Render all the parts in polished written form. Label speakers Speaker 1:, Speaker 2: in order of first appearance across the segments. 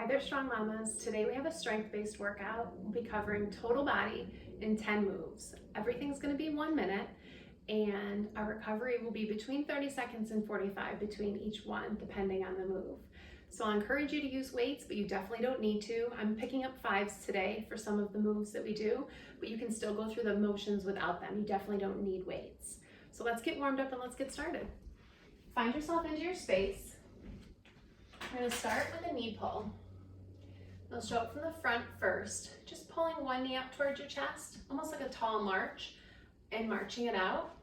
Speaker 1: Hi there, Strong Mamas. Today we have a strength-based workout. We'll be covering total body in 10 moves. Everything's going to be 1 minute, and our recovery will be between 30 seconds and 45 between each one, depending on the move. So I'll encourage you to use weights, but you definitely don't need to. I'm picking up 5s today for some of the moves that we do, but you can still go through the motions without them. You definitely don't need weights. So let's get warmed up and let's get started. Find yourself into your space. We're going to start with a knee pull. You'll show up from the front first, just pulling one knee up towards your chest, almost like a tall march, and marching it out.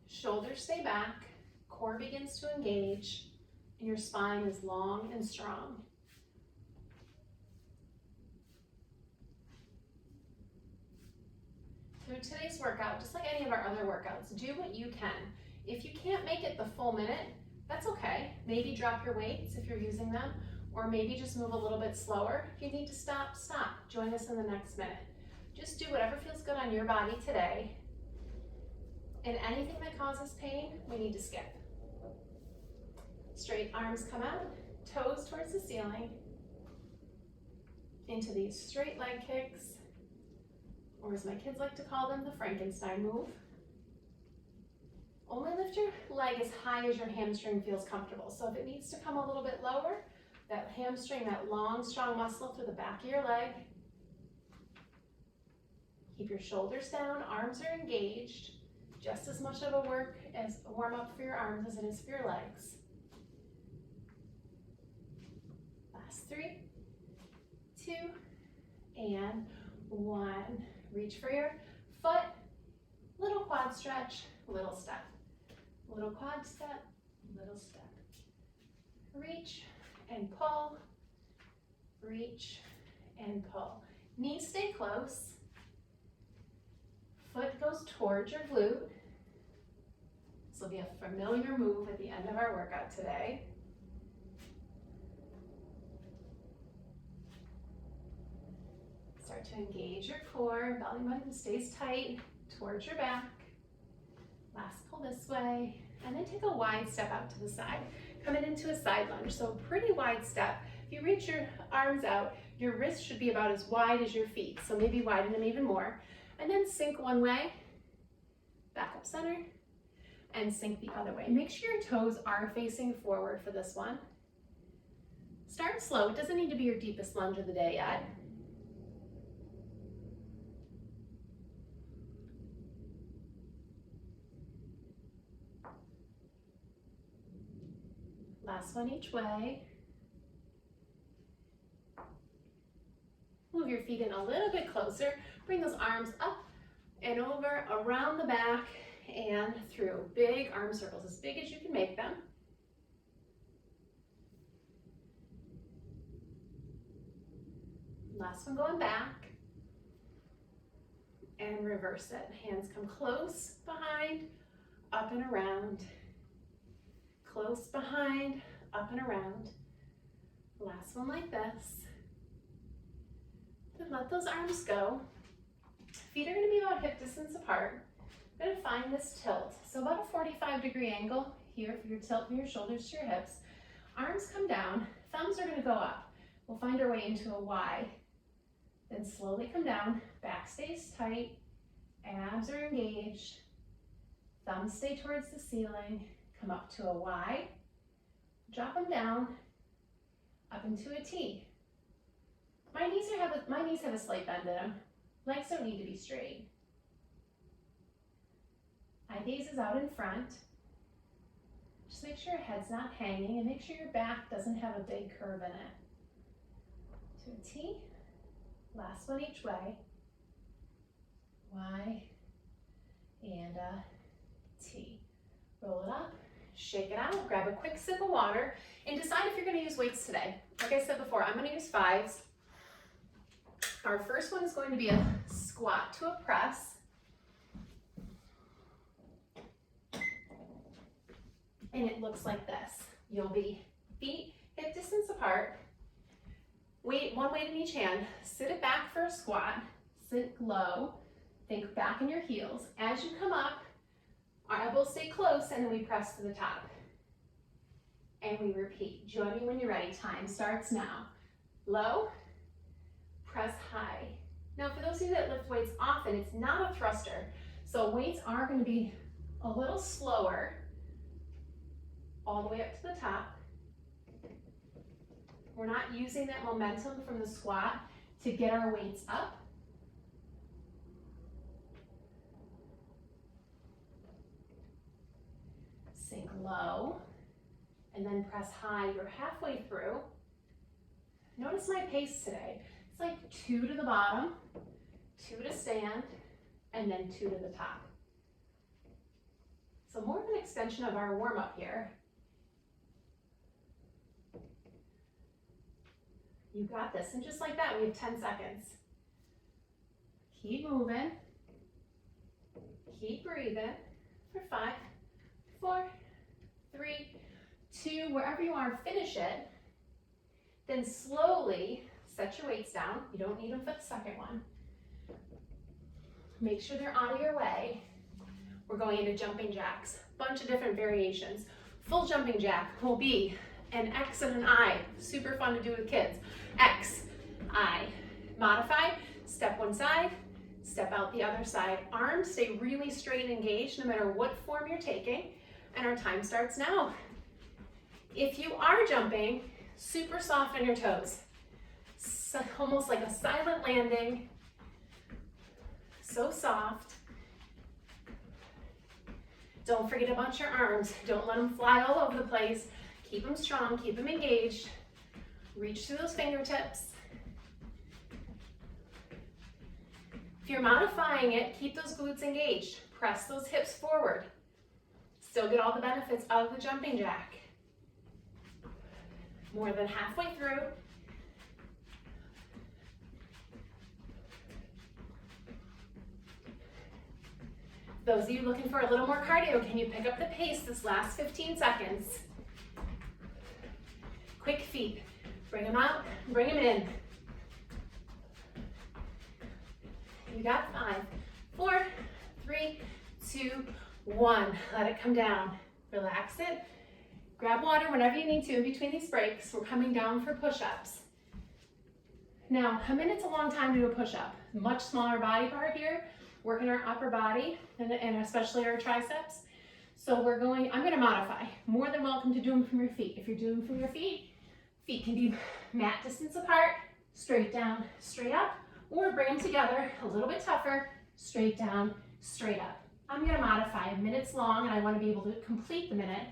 Speaker 1: Shoulders stay back, core begins to engage, and your spine is long and strong. Through today's workout, just like any of our other workouts, do what you can. If you can't make it the full minute, that's okay. Maybe drop your weights if you're using them, or maybe just move a little bit slower. If you need to stop, stop. Join us in the next minute. Just do whatever feels good on your body today. And anything that causes pain, we need to skip. Straight arms come out, toes towards the ceiling, into these straight leg kicks, or as my kids like to call them, the Frankenstein move. Only lift your leg as high as your hamstring feels comfortable. So if it needs to come a little bit lower, that hamstring, that long, strong muscle through the back of your leg. Keep your shoulders down, arms are engaged. Just as much of a warm up for your arms as it is for your legs. Last 3, 2, and 1. Reach for your foot, little quad stretch, little step. Little quad step, little step. Reach and pull, reach and pull. Knees stay close. Foot goes towards your glute. This will be a familiar move at the end of our workout today. Start to engage your core, belly button stays tight towards your back. Last pull this way, and then take a wide step out to the side. Coming into a side lunge, so a pretty wide step. If you reach your arms out, your wrists should be about as wide as your feet, so maybe widen them even more. And then sink one way, back up center, and sink the other way. Make sure your toes are facing forward for this one. Start slow. It doesn't need to be your deepest lunge of the day yet. Last one each way. Move your feet in a little bit closer. Bring those arms up and over, around the back and through. Big arm circles, as big as you can make them. Last one going back. And reverse it. Hands come close behind, up and around. Close behind, up and around. Last one like this. Then let those arms go. Feet are going to be about hip distance apart. I'm going to find this tilt. So about a 45-degree angle here for your tilt from your shoulders to your hips. Arms come down, thumbs are going to go up. We'll find our way into a Y. Then slowly come down, back stays tight, abs are engaged, thumbs stay towards the ceiling. Come up to a Y, drop them down, up into a T. My knees have a slight bend in them. Legs don't need to be straight. Eye gaze is out in front. Just make sure your head's not hanging and make sure your back doesn't have a big curve in it. To a T, last one each way. Y and a T. Roll it up. Shake it out, grab a quick sip of water, and decide if you're going to use weights today. Like I said before, I'm going to use 5s. Our first one is going to be a squat to a press. And it looks like this. You'll be feet hip distance apart. One weight in each hand. Sit it back for a squat. Sit low. Think back in your heels. As you come up, our elbows stay close and then we press to the top. and we repeat. Join me when you're ready. Time starts now. Low, press high. Now for those of you that lift weights often, it's not a thruster. So weights are going to be a little slower all the way up to the top. We're not using that momentum from the squat to get our weights up. Sink low, and then press high. You're halfway through. Notice my pace today. It's like 2 to the bottom, 2 to stand, and then 2 to the top. So more of an extension of our warm-up here. You got this. And just like that, we have 10 seconds. Keep moving. Keep breathing for 5, 4, 3, 2, wherever you are, finish it. Then slowly set your weights down. You don't need them for the second one. Make sure they're out of your way. We're going into jumping jacks. Bunch of different variations. Full jumping jack will be an X and an I. Super fun to do with kids. X, I. Modify, step one side, step out the other side. Arms stay really straight and engaged no matter what form you're taking. And our time starts now. If you are jumping, super soft on your toes. So, almost like a silent landing. So soft. Don't forget to bunch your arms. Don't let them fly all over the place. Keep them strong, keep them engaged. Reach through those fingertips. If you're modifying it, keep those glutes engaged. Press those hips forward. Still get all the benefits of the jumping jack. More than halfway through. Those of you looking for a little more cardio, can you pick up the pace this last 15 seconds? Quick feet. Bring them out, bring them in. You got 5, 4, 3, 2, 1. Let it come down. Relax it. Grab water whenever you need to in between these breaks. We're coming down for push-ups. Now, a minute's a long time to do a push-up. Much smaller body part here. Working our upper body and especially our triceps. So I'm going to modify. More than welcome to do them from your feet. If you're doing them from your feet can be mat distance apart, straight down, straight up, or bring them together a little bit tougher, straight down, straight up. I'm going to modify. A minute's long and I want to be able to complete the minute.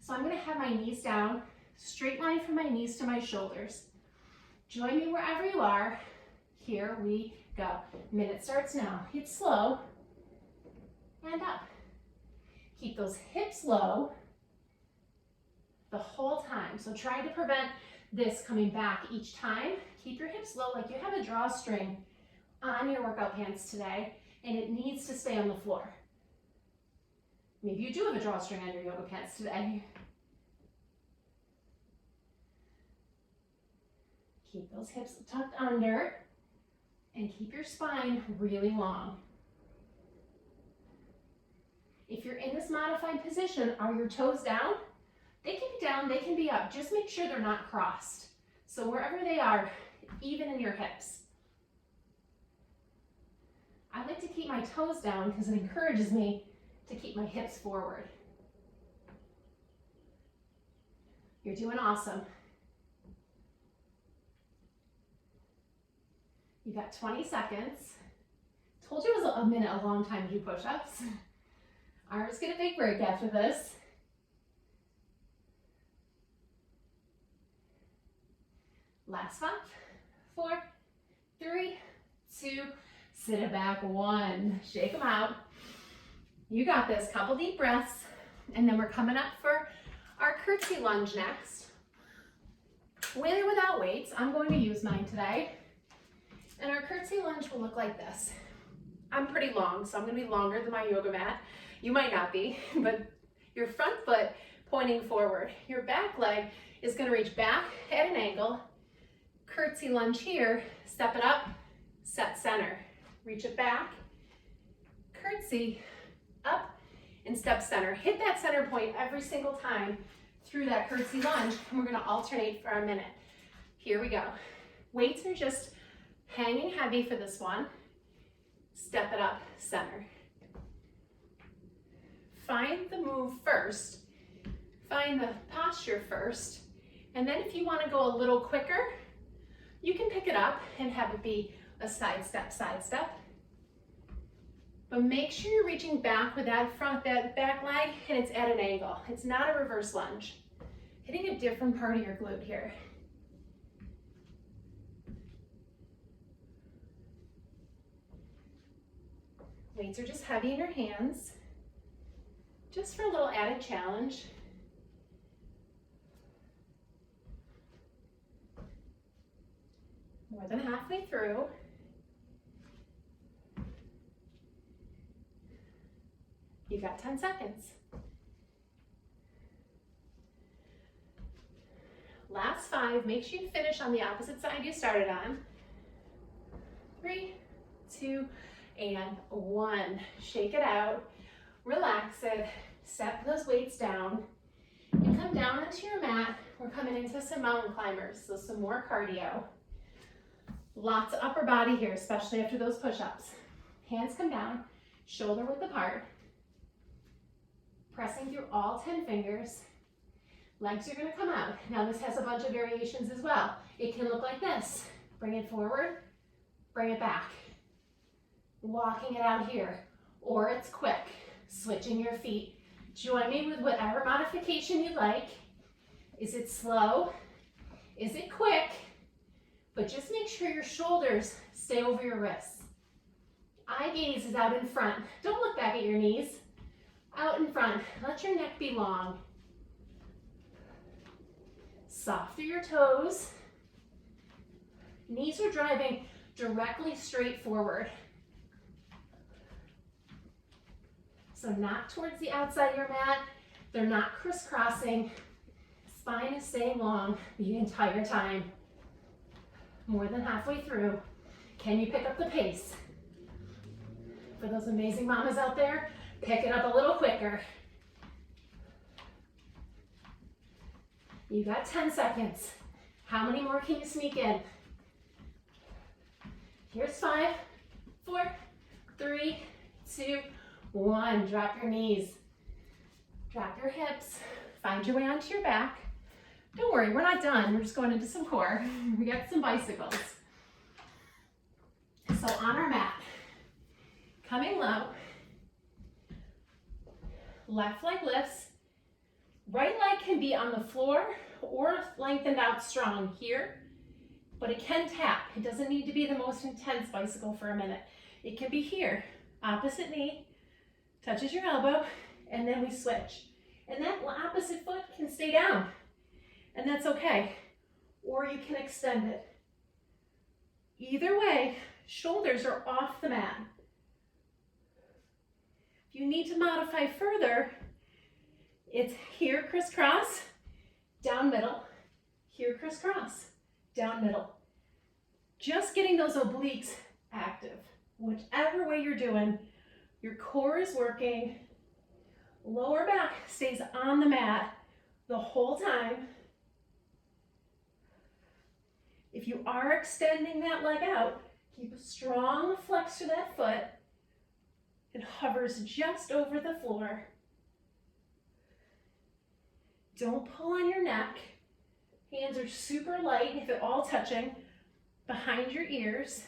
Speaker 1: So I'm going to have my knees down, straight line from my knees to my shoulders. Join me wherever you are. Here we go. Minute starts now. Hit slow and up. Keep those hips low the whole time. So try to prevent this coming back each time. Keep your hips low like you have a drawstring on your workout pants today and it needs to stay on the floor. Maybe you do have a drawstring on your yoga pants today. Keep those hips tucked under and keep your spine really long. If you're in this modified position, are your toes down? They can be down, they can be up. Just make sure they're not crossed. So wherever they are, even in your hips. I like to keep my toes down because it encourages me to keep my hips forward. You're doing awesome. You got 20 seconds. Told you it was a minute, a long time to do push-ups. Arms get a big break after this. Last 5, 4, 3, 2, sit it back, 1. Shake them out. You got this. Couple deep breaths. And then we're coming up for our curtsy lunge next. With or without weights, I'm going to use mine today. And our curtsy lunge will look like this. I'm pretty long, so I'm going to be longer than my yoga mat. You might not be, but your front foot pointing forward. Your back leg is going to reach back at an angle. Curtsy lunge here, step it up, set center. Reach it back, curtsy, up, and step center. Hit that center point every single time through that curtsy lunge, and we're gonna alternate for a minute. Here we go. Weights are just hanging heavy for this one. Step it up, center. Find the move first. Find the posture first. And then if you want to go a little quicker, you can pick it up and have it be a side step, side step. But make sure you're reaching back with that back leg, and it's at an angle. It's not a reverse lunge. Hitting a different part of your glute here. Weights are just heavy in your hands, just for a little added challenge. More than halfway through. You got 10 seconds. Last 5, make sure you finish on the opposite side you started on. 3, 2, and 1. Shake it out, relax it, set those weights down, and come down onto your mat. We're coming into some mountain climbers, so some more cardio. Lots of upper body here, especially after those push-ups. Hands come down, shoulder width apart. Pressing through all 10 fingers. Legs are gonna come out. Now this has a bunch of variations as well. It can look like this. Bring it forward, bring it back. Walking it out here. Or it's quick, switching your feet. Join me with whatever modification you like. Is it slow? Is it quick? But just make sure your shoulders stay over your wrists. Eye gaze is out in front. Don't look back at your knees. Out in front. Let your neck be long. Soft through your toes. Knees are driving directly straight forward. So not towards the outside of your mat. They're not crisscrossing. Spine is staying long the entire time. More than halfway through. Can you pick up the pace? For those amazing mamas out there, pick it up a little quicker. You got 10 seconds. How many more can you sneak in? Here's 5, 4, 3, 2, 1. Drop your knees. Drop your hips. Find your way onto your back. Don't worry, we're not done. We're just going into some core. We got some bicycles. So on our mat, coming low, left leg lifts, right leg can be on the floor or lengthened out strong here, but it can tap. It doesn't need to be the most intense bicycle for a minute. It can be here, opposite knee, touches your elbow, and then we switch. And that opposite foot can stay down, and that's okay. Or you can extend it. Either way, shoulders are off the mat. If you need to modify further, it's here crisscross, down middle, here crisscross, down middle. Just getting those obliques active. Whichever way you're doing, your core is working, lower back stays on the mat the whole time. If you are extending that leg out, keep a strong flex to that foot. It hovers just over the floor. Don't pull on your neck. Hands are super light, if at all touching, behind your ears.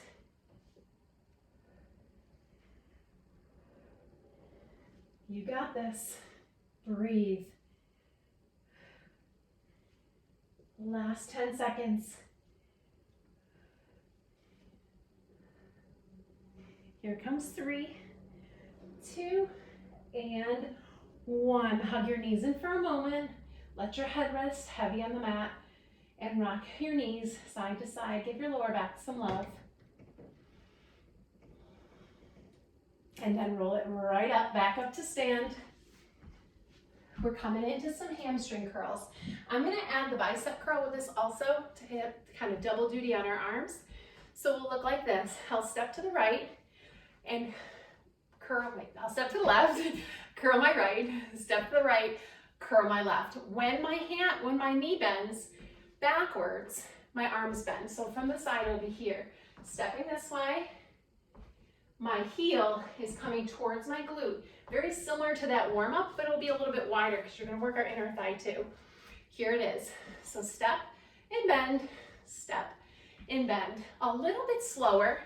Speaker 1: You got this. Breathe. Last 10 seconds. Here comes 3, 2, and 1. Hug your knees in for a moment. Let your head rest heavy on the mat and rock your knees side to side. Give your lower back some love. And then roll it right up, back up to stand. We're coming into some hamstring curls. I'm gonna add the bicep curl with this also to hit kind of double duty on our arms. So we'll look like this. I'll step to the right and curl, I'll step to the left, curl my right, step to the right, curl my left. When my knee bends backwards, my arms bend. So from the side, it'll be here. Stepping this way, my heel is coming towards my glute. Very similar to that warm up, but it'll be a little bit wider because you're gonna work our inner thigh too. Here it is. So step and bend, step and bend. A little bit slower,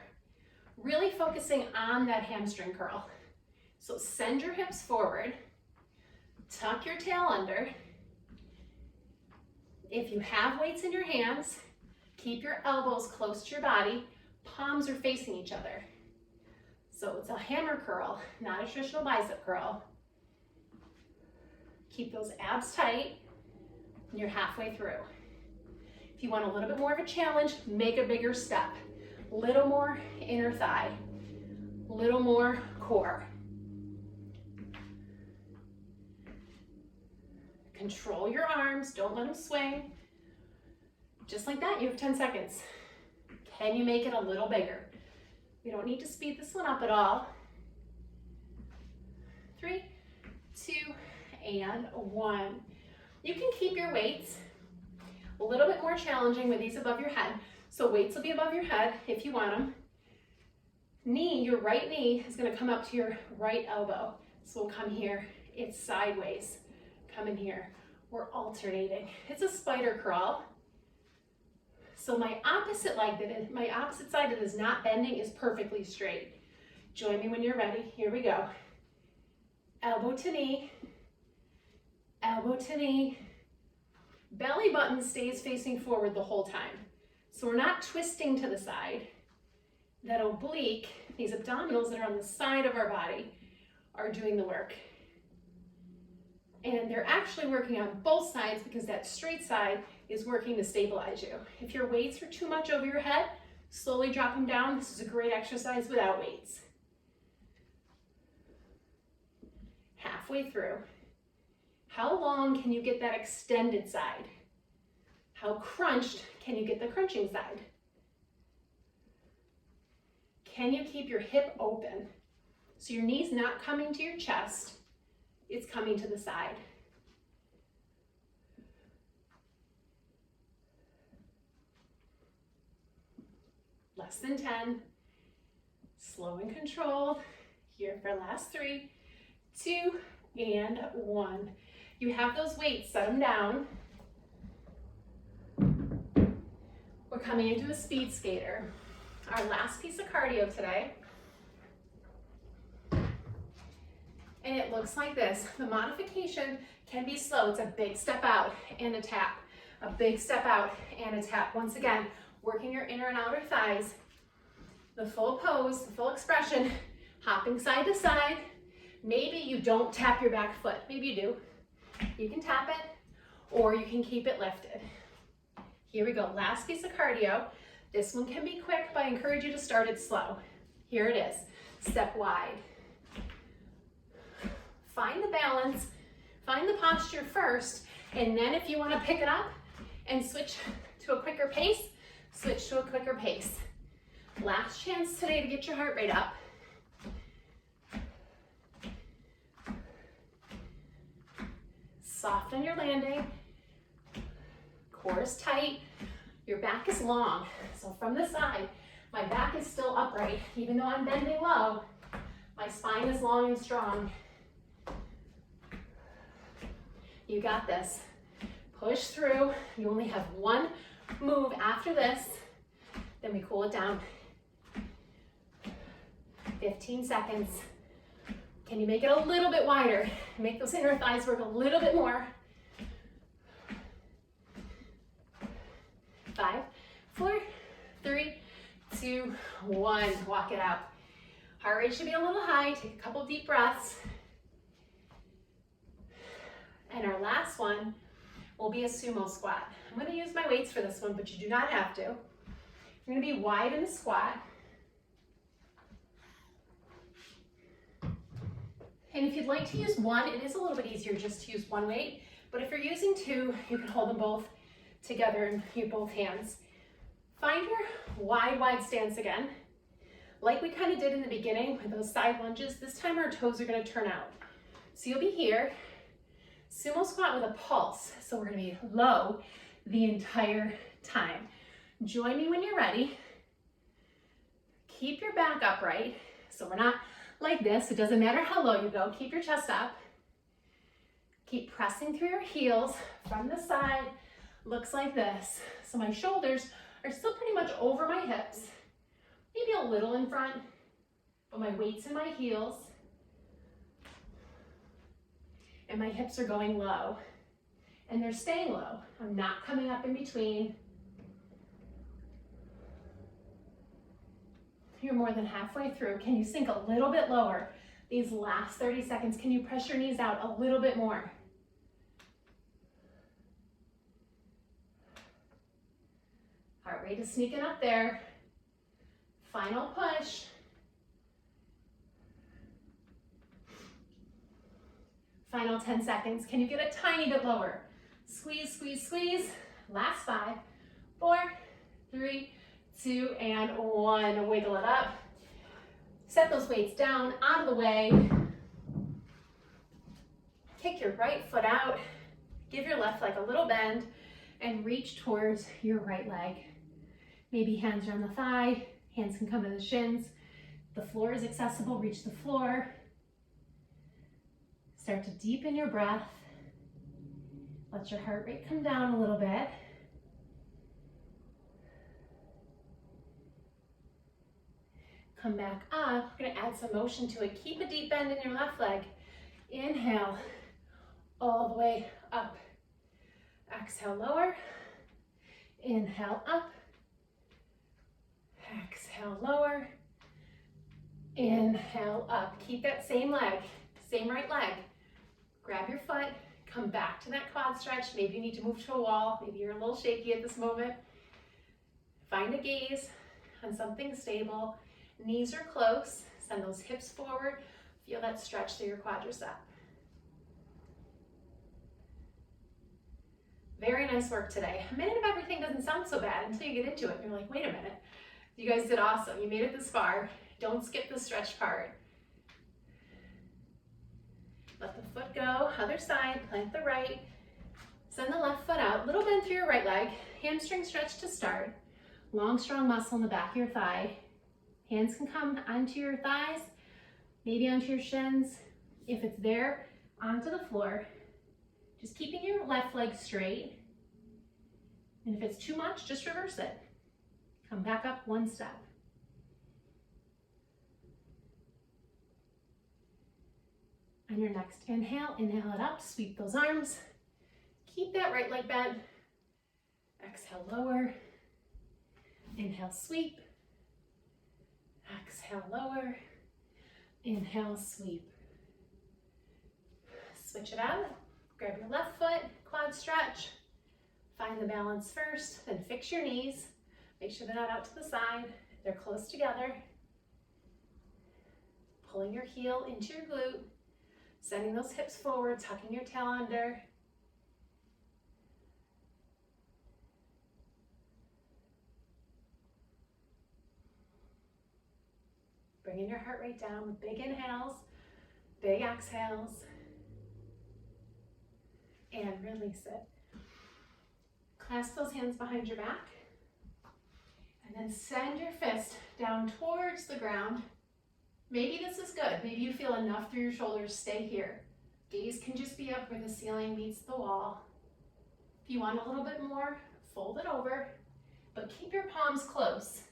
Speaker 1: really focusing on that hamstring curl. So send your hips forward, tuck your tail under. If you have weights in your hands, keep your elbows close to your body, palms are facing each other. So it's a hammer curl, not a traditional bicep curl. Keep those abs tight, and you're halfway through. If you want a little bit more of a challenge, make a bigger step. Little more inner thigh, little more core. Control your arms, don't let them swing. Just like that, you have 10 seconds. Can you make it a little bigger? We don't need to speed this one up at all. 3, 2, and 1. You can keep your weights a little bit more challenging with these above your head. So weights will be above your head if you want them. Your right knee is gonna come up to your right elbow. So we'll come here, it's sideways. Come in here, we're alternating. It's a spider crawl. So my opposite side that is not bending is perfectly straight. Join me when you're ready. Here we go. Elbow to knee, elbow to knee. Belly button stays facing forward the whole time. So we're not twisting to the side. That oblique, these abdominals that are on the side of our body, are doing the work. And they're actually working on both sides because that straight side is working to stabilize you. If your weights are too much over your head, slowly drop them down. This is a great exercise without weights. Halfway through. How long can you get that extended side? How crunched can you get the crunching side? Can you keep your hip open? So your knee's not coming to your chest, it's coming to the side. Less than 10. Slow and controlled. Here for last 3, 2, and 1. You have those weights, set them down. We're coming into a speed skater. Our last piece of cardio today. And it looks like this. The modification can be slow. It's a big step out and a tap. A big step out and a tap. Once again, working your inner and outer thighs. The full pose, the full expression, hopping side to side. Maybe you don't tap your back foot. Maybe you do. You can tap it, or you can keep it lifted. Here we go, last piece of cardio. This one can be quick, but I encourage you to start it slow. Here it is, step wide. Find the balance, find the posture first, and then if you want to pick it up and switch to a quicker pace, switch to a quicker pace. Last chance today to get your heart rate up. Soft on your landing, core is tight, your back is long. So from the side, my back is still upright. Even though I'm bending low, my spine is long and strong. You got this. Push through. You only have one move after this. Then we cool it down. 15 seconds. Can you make it a little bit wider? Make those inner thighs work a little bit more. 5, 4, 3, 2, 1. Walk it out. Heart rate should be a little high. Take a couple deep breaths. And our last one will be a sumo squat. I'm going to use my weights for this one, but you do not have to. You're going to be wide in the squat. And if you'd like to use one, it is a little bit easier just to use one weight. But if you're using two, you can hold them both together in your both hands. Find your wide stance again. Like we kind of did in the beginning with those side lunges, this time our toes are going to turn out. So you'll be here. Sumo squat with a pulse. So we're gonna be low the entire time. Join me when you're ready. Keep your back upright. So we're not like this. It doesn't matter how low you go. Keep your chest up. Keep pressing through your heels from the side. Looks like this. So my shoulders are still pretty much over my hips. Maybe a little in front, but my weight's in my heels. And my hips are going low. And they're staying low. I'm not coming up in between. You're more than halfway through. Can you sink a little bit lower? These last 30 seconds, can you press your knees out a little bit more? Heart rate is sneaking up there. Final push. Final 10 seconds. Can you get a tiny bit lower? Squeeze, squeeze, squeeze. Last 5, 4, 3, 2, and 1. Wiggle it up. Set those weights down, out of the way. Kick your right foot out. Give your left leg a little bend and reach towards your right leg. Maybe hands are on the thigh. Hands can come to the shins. The floor is accessible. Reach the floor. Start to deepen your breath. Let your heart rate come down a little bit. Come back up. We're going to add some motion to it. Keep a deep bend in your left leg. Inhale all the way up. Exhale, lower. Inhale, up. Exhale, lower. Inhale, up. Keep that same leg, same right leg. Grab your foot. Come back to that quad stretch. Maybe you need to move to a wall. Maybe you're a little shaky at this moment. Find a gaze on something stable. Knees are close. Send those hips forward. Feel that stretch through your quadricep. Very nice work today. A minute of everything doesn't sound so bad until you get into it. You're like, wait a minute. You guys did awesome. You made it this far. Don't skip the stretch part. Let the foot go. Other side. Plant the right. Send the left foot out. Little bend through your right leg. Hamstring stretch to start. Long, strong muscle in the back of your thigh. Hands can come onto your thighs, maybe onto your shins. If it's there, onto the floor. Just keeping your left leg straight. And if it's too much, just reverse it. Come back up one step. On your next inhale, inhale it up, sweep those arms. Keep that right leg bent. Exhale, lower. Inhale, sweep. Exhale, lower. Inhale, sweep. Switch it out. Grab your left foot, quad stretch. Find the balance first, then fix your knees. Make sure they're not out to the side. They're close together. Pulling your heel into your glute. Sending those hips forward, tucking your tail under. Bringing your heart rate down with big inhales, big exhales. And release it. Clasp those hands behind your back. And then send your fist down towards the ground. Maybe this is good. Maybe you feel enough through your shoulders. Stay here. Gaze can just be up where the ceiling meets the wall. If you want a little bit more, fold it over, but keep your palms close.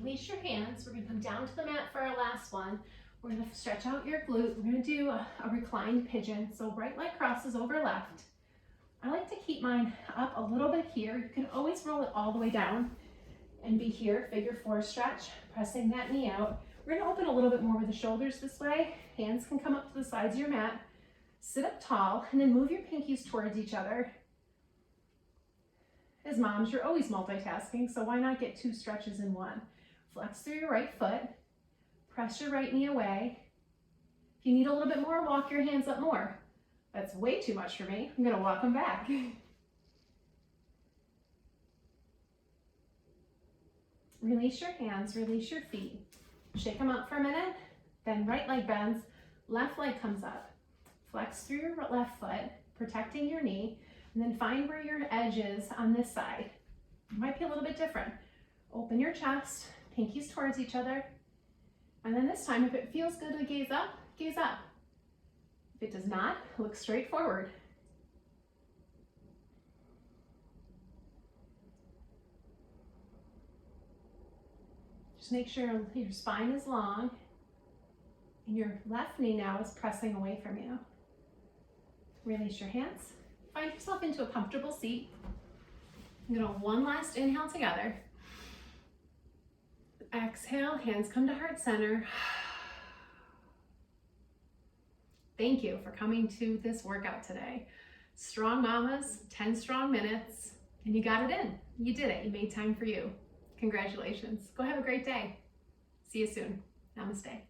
Speaker 1: Release your hands. We're going to come down to the mat for our last one. We're going to stretch out your glute. We're going to do a reclined pigeon. So right leg crosses over left. I like to keep mine up a little bit here. You can always roll it all the way down and be here. Figure 4 stretch, pressing that knee out. We're going to open a little bit more with the shoulders this way. Hands can come up to the sides of your mat. Sit up tall and then move your pinkies towards each other. As moms, you're always multitasking, so why not get 2 stretches in one? Flex through your right foot, press your right knee away. If you need a little bit more, walk your hands up more. That's way too much for me. I'm gonna walk them back. Release your hands, release your feet. Shake them out for a minute, then right leg bends, left leg comes up. Flex through your left foot, protecting your knee, and then find where your edge is on this side. It might be a little bit different. Open your chest, pinkies towards each other, and then this time, if it feels good to gaze up, gaze up. If it does not, look straight forward. Just make sure your spine is long and your left knee now is pressing away from you. Release your hands. Find yourself into a comfortable seat. I'm gonna one last inhale together. Exhale, hands come to heart center. Thank you for coming to this workout today. Strong mamas, 10 strong minutes, and you got it in. You did it, you made time for you. Congratulations. Go have a great day. See you soon. Namaste.